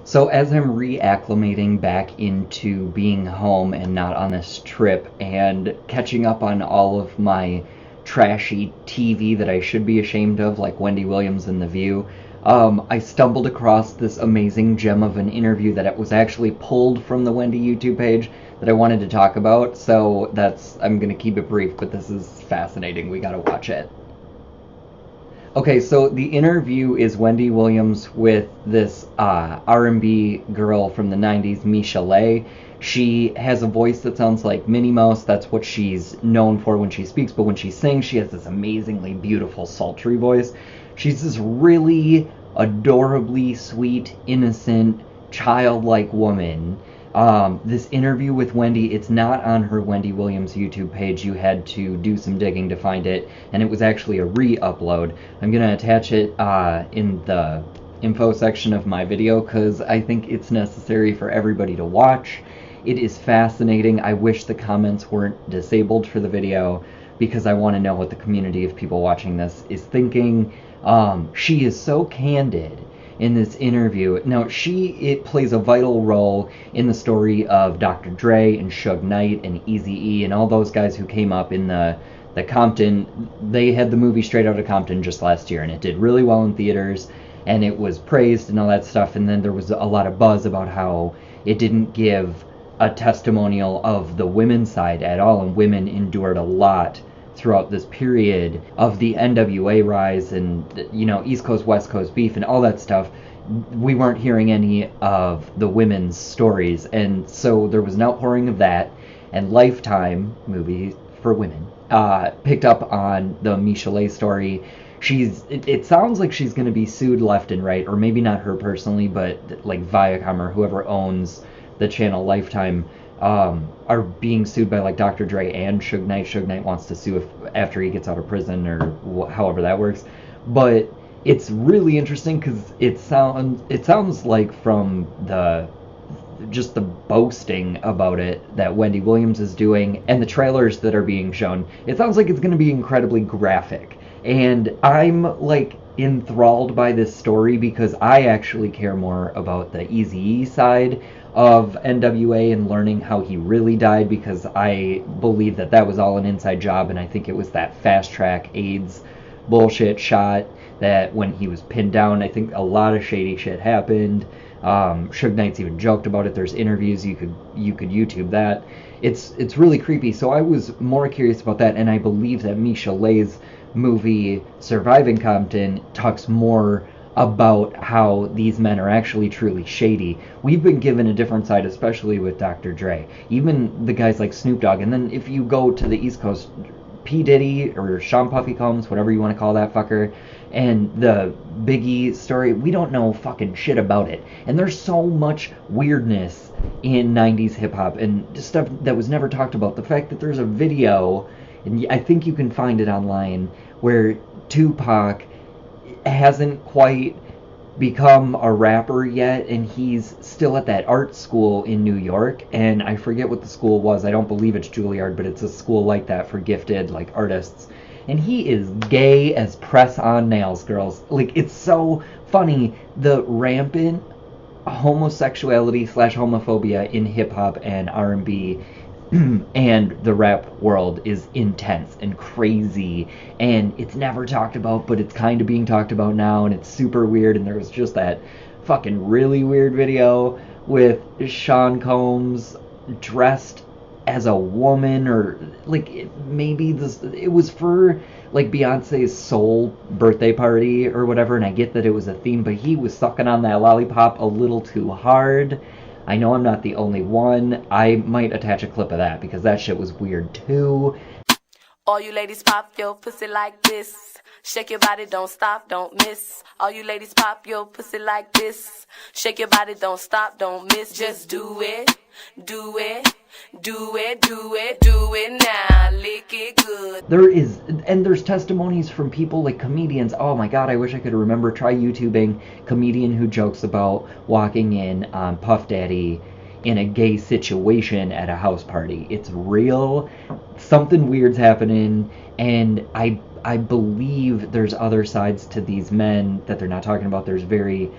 So as I'm reacclimating back into being home and not on this trip and catching up on all of my trashy TV that I should be ashamed of, like Wendy Williams and The View, I stumbled across this amazing gem of an interview that it was actually pulled from the Wendy YouTube page that I wanted to talk about. So I'm gonna keep it brief, but this is fascinating. We gotta watch it. Okay, so the interview is Wendy Williams with this R&B girl from the 90s, Michel'le I. She has a voice that sounds like Minnie Mouse. That's what she's known for when she speaks, but when she sings, she has this amazingly beautiful, sultry voice. She's this really adorably sweet, innocent, childlike woman. This interview with Wendy, it's not on her Wendy Williams YouTube page. You had to do some digging to find it, and it was actually a re-upload. I'm going to attach it in the info section of my video because I think it's necessary for everybody to watch. It is fascinating. I wish the comments weren't disabled for the video because I want to know what the community of people watching this is thinking. She is so candid in this interview. Now, it plays a vital role in the story of Dr. Dre and Suge Knight and Eazy-E and all those guys who came up in the Compton. They had the movie Straight Outta Compton just last year, and it did really well in theaters, and it was praised and all that stuff, and then there was a lot of buzz about how it didn't give a testimonial of the women's side at all, and women endured a lot throughout this period of the NWA rise and, East Coast, West Coast beef and all that stuff. We weren't hearing any of the women's stories, and so there was an outpouring of that, and Lifetime, movie for women, picked up on the Michel'le I story. It sounds like she's going to be sued left and right, or maybe not her personally, but like Viacom or whoever owns the channel Lifetime are being sued by like Dr. Dre and Suge Knight. Suge Knight wants to sue after he gets out of prison or however that works. But it's really interesting because it sounds like from just the boasting about it that Wendy Williams is doing and the trailers that are being shown, it sounds like it's going to be incredibly graphic. And I'm like enthralled by this story because I actually care more about the Eazy-E side of NWA and learning how he really died, because I believe that was all an inside job, and I think it was that fast track AIDS bullshit shot that when he was pinned down, I think a lot of shady shit happened. Suge Knight's even joked about it. There's interviews, you could YouTube that. It's really creepy. So I was more curious about that, and I believe that Michel'le I's movie Surviving Compton talks more about how these men are actually truly shady. We've been given a different side, especially with Dr. Dre. Even the guys like Snoop Dogg. And then if you go to the East Coast, P. Diddy or Sean Puffy Combs, whatever you want to call that fucker, and the Biggie story, we don't know fucking shit about it. And there's so much weirdness in 90s hip-hop and stuff that was never talked about. The fact that there's a video, and I think you can find it online, where Tupac hasn't quite become a rapper yet, and he's still at that art school in New York, and I forget what the school was. I don't believe it's Juilliard, but it's a school like that for gifted like artists, and he is gay as press on nails, girls. Like, it's so funny, the rampant homosexuality / homophobia in hip-hop and R&B and the rap world is intense and crazy, and it's never talked about, but it's kind of being talked about now, and it's super weird. And there was just that fucking really weird video with Sean Combs dressed as a woman, or like it was for like Beyonce's soul birthday party or whatever, and I get that it was a theme, but he was sucking on that lollipop a little too hard. I know I'm not the only one. I might attach a clip of that because that shit was weird too. All you ladies pop your pussy like this. Shake your body, don't stop, don't miss. All you ladies pop your pussy like this. Shake your body, don't stop, don't miss. Just do it, do it, do it, do it, do it now. Lick it good. There's testimonies from people like comedians. Oh my god, I wish I could remember. Try YouTubing comedian who jokes about walking in on Puff Daddy in a gay situation at a house party. It's real. Something weird's happening, and I believe there's other sides to these men that they're not talking about. There's very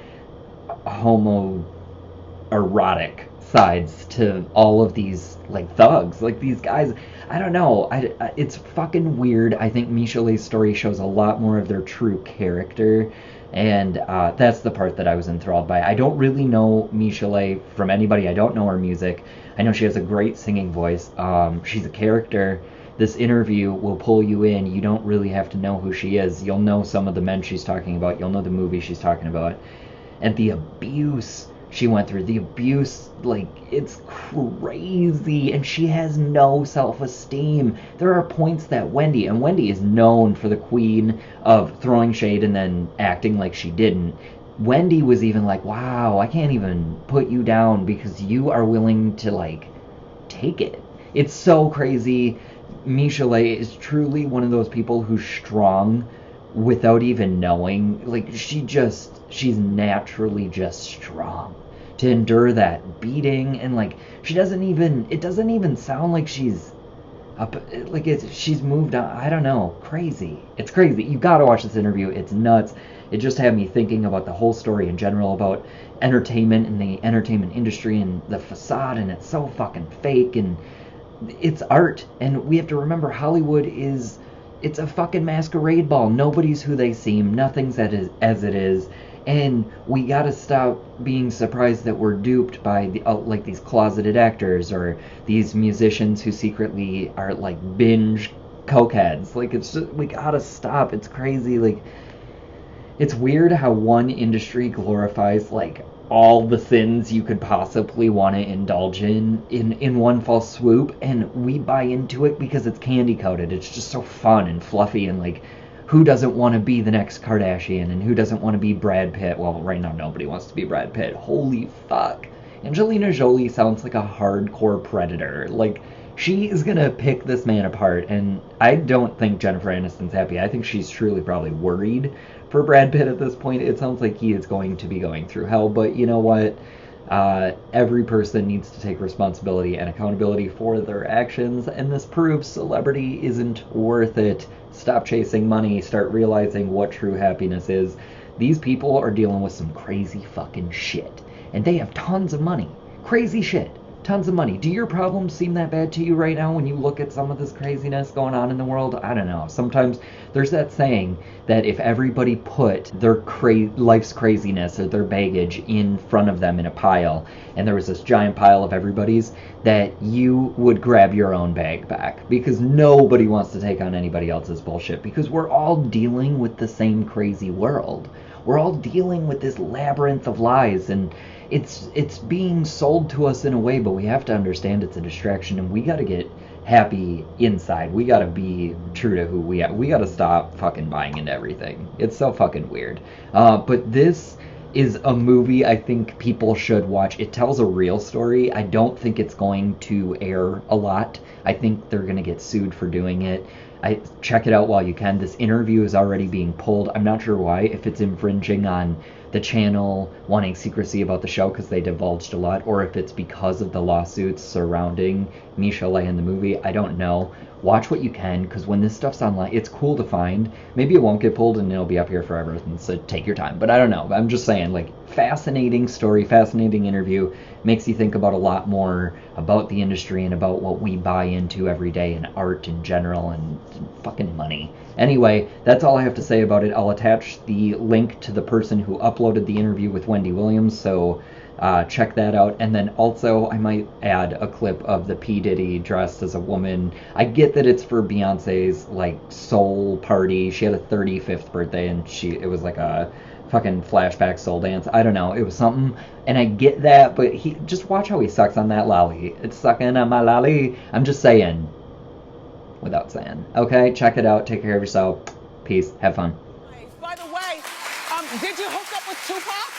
erotic sides to all of these like thugs, like these guys. I don't know. It's fucking weird. I think Michel'le's story shows a lot more of their true character, and that's the part that I was enthralled by. I don't really know Michel'le from anybody. I don't know her music. I know she has a great singing voice. She's a character. This interview will pull you in. You don't really have to know who she is. You'll know some of the men she's talking about. You'll know the movie she's talking about. And the abuse she went through, the abuse, like, it's crazy. And she has no self-esteem. There are points that Wendy is known for the queen of throwing shade and then acting like she didn't. Wendy was even like, wow, I can't even put you down because you are willing to, like, take it. It's so crazy. Michel'le is truly one of those people who's strong without even knowing. Like, she's naturally just strong to endure that beating, and like, it doesn't even sound like she's up, like she's moved on. I don't know. Crazy. It's crazy. You gotta watch this interview. It's nuts. It just had me thinking about the whole story in general, about entertainment and the entertainment industry and the facade, and it's so fucking fake, and it's art, and we have to remember Hollywood it's a fucking masquerade ball. Nobody's who they seem. Nothing's as it is. And we gotta stop being surprised that we're duped by like these closeted actors or these musicians who secretly are like binge cokeheads. Like, it's just, we gotta stop. It's crazy. Like, it's weird how one industry glorifies like all the sins you could possibly want to indulge in one fell swoop, and we buy into it because it's candy coated. It's just so fun and fluffy, and like, who doesn't want to be the next Kardashian, and who doesn't want to be Brad Pitt? Well, right now nobody wants to be Brad Pitt. Holy fuck. Angelina Jolie sounds like a hardcore predator. Like, she is gonna pick this man apart, and I don't think Jennifer Aniston's happy. I think she's truly probably worried for Brad Pitt at this point. It sounds like he is going to be going through hell, but you know what? Every person needs to take responsibility and accountability for their actions, and this proves celebrity isn't worth it. Stop chasing money. Start realizing what true happiness is. These people are dealing with some crazy fucking shit, and they have tons of money. Crazy shit. Tons of money. Do your problems seem that bad to you right now when you look at some of this craziness going on in the world? I don't know. Sometimes there's that saying that if everybody put their life's craziness or their baggage in front of them in a pile, and there was this giant pile of everybody's, that you would grab your own bag back, because nobody wants to take on anybody else's bullshit, because we're all dealing with the same crazy world. We're all dealing with this labyrinth of lies, and it's being sold to us in a way, but we have to understand it's a distraction, and we got to get happy inside. We got to be true to who we are. We got to stop fucking buying into everything. It's so fucking weird. But this is a movie I think people should watch. It tells a real story. I don't think it's going to air a lot. I think they're going to get sued for doing it. Check it out while you can. This interview is already being pulled. I'm not sure why, if it's infringing on the channel wanting secrecy about the show because they divulged a lot, or if it's because of the lawsuits surrounding Michel'le in the movie. I don't know. Watch what you can, because when this stuff's online, it's cool to find. Maybe it won't get pulled and it'll be up here forever, and so take your time. But I don't know. I'm just saying, like, fascinating story, fascinating interview. Makes you think about a lot more about the industry and about what we buy into every day, and art in general, and fucking money. Anyway, that's all I have to say about it. I'll attach the link to the person who uploaded the interview with Wendy Whaleyams, so check that out. And then also I might add a clip of the P. Diddy dressed as a woman. I get that it's for Beyonce's like soul party. She had a 35th birthday, and it was like a fucking flashback soul dance. I don't know. It was something, and I get that, but he just watch how he sucks on that lolly. It's sucking on my lolly. I'm just saying, without saying. Okay, check it out. Take care of yourself. Peace. Have fun. By the way, did you hook up with Tupac?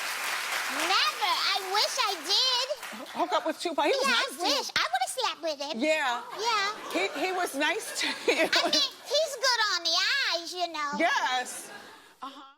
Never. I wish I did. Hook up with Tupac? He was Yeah, nice I to you. wish. I would have slept with him. Yeah. Yeah. He was nice to you. I mean, he's good on the eyes, you know. Yes. Uh-huh.